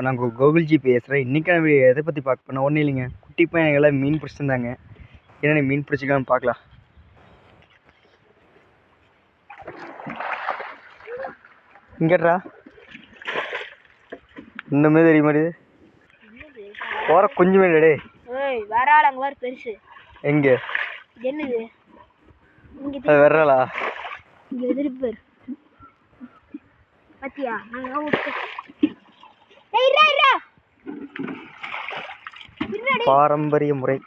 நான் கோகுல்ஜி பேசுகிறேன். இன்றைக்கான வீடியோ எதை பற்றி பார்க்க போனால் ஒன்றும் இல்லைங்க. குட்டி பையன்களாம் மீன் பிடிச்சிருந்தாங்க. என்னென்ன மீன் பிடிச்சிக்கலான்னு பார்க்கலாம். இங்கேட்ரா இந்த மாதிரி தெரிய மாட்டேது. போகிற குஞ்சு மீன் டே வராள் அங்கே வர பெருசு. எங்கே என்னது அது வர்றாளா? இங்கே எதிர்ப்பு பத்தியா? பாரம்பரிய முறை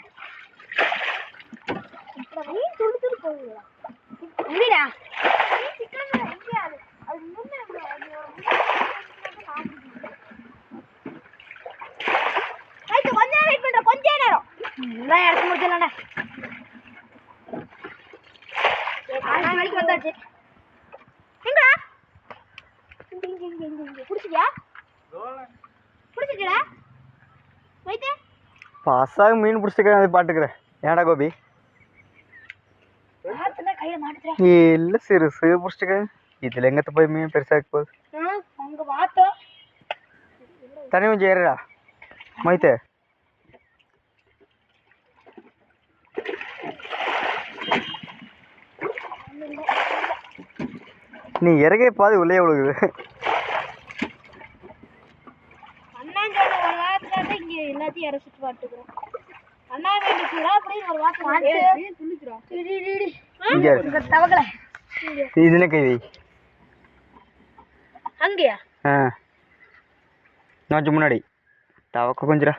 பாசாக மீன் பிடிச்சிருக்கேன். அதை பாட்டுக்கிறேன். ஏடா கோபி இல்லை சிறுசு பிடிச்சிருக்கேன். இதில் எங்கத்த போய் மீன் பெருசாக போகுது. தனி கொஞ்சம் ஏறா மைத்தே. நீ இறகே பாதி உள்ளே விழுகுது. எல்லாத்தையும் இறச்சிட்டு பாட்டுக்கிறோம். அண்ணா வேண்டிக்கிறா அப்படின்னு ஒரு வார்த்தை இது என்ன கைதி அங்கேயா? கொஞ்சம் முன்னாடி தவக்க கொஞ்சரா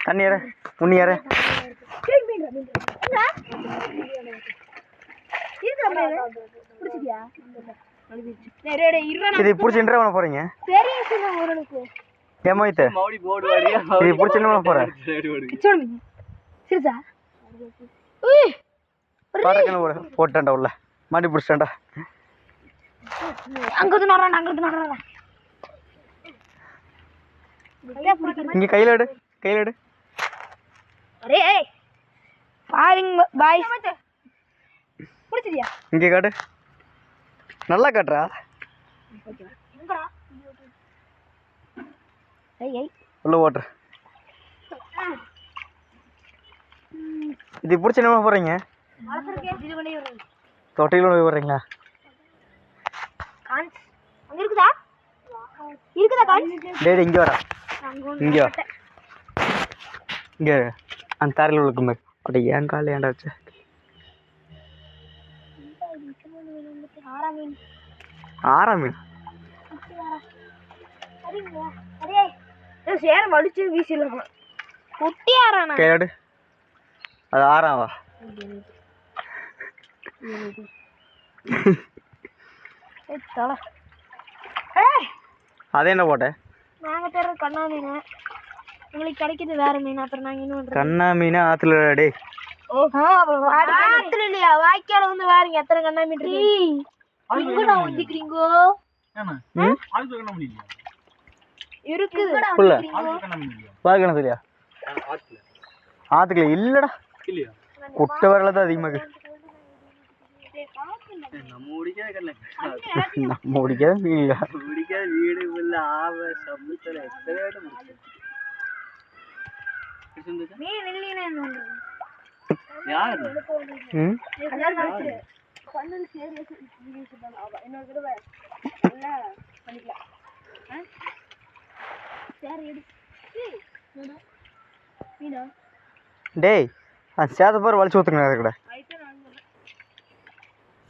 தண்ணி ஏற உண்ணி ஏற இது பிடிச்சி என்ன பண்ண போறீங்க? ஏமாயிட்ட இது பிடிச்சி என்ன பண்ண போற? போட்டான்டா உள்ள மாட்டி பிடிச்சிட்டான்டா. இங்க கையில எடு கையில எடு. இங்க காட்டு நல்லா காட்டுறா. உள்ள ஓட்டுற இது பிடிச்சி என்ன போறீங்க? தொட்டையில போய் போடுறீங்களா? டேடி இங்க வரா இங்க வா இங்க அந்த தாரையில் விழுக்கும் மாதிரி அப்படி ஏன் கால ஏன்டா வச்ச? ஆறாம் மீன் வடிச்சு வீசிடலாம். குட்டி ஆறானா கேடு அது ஆறாவா? அது என்ன போட்ட? நாங்க தர கண்ணா மீன் உங்களுக்கு கிடைக்கிறது வேற மீன். அப்புறம் நாங்க என்ன பண்றோம்? கண்ணா மீன் ஆத்துல டே. ஆத்துல இல்லையா? வாய்க்கால வந்து வாருங்க எத்தனை கண்ணா மீன் இருக்கு. ஊத்திக்கிறீங்கோ பாக்கணும் சரியா? ஆத்துக்கல இல்லடா குட்டை வரல தான் அதிகமாக. நம்ம பிடிக்காத மீன் வீடு டேய் அது சேத்தப்பாரு வலிச்சு ஊற்றுங்க. அதை கூட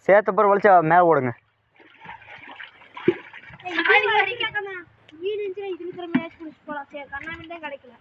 சேத்தப்பாரு வலிச்சா மேலே ஓடுங்க. கிடைக்கல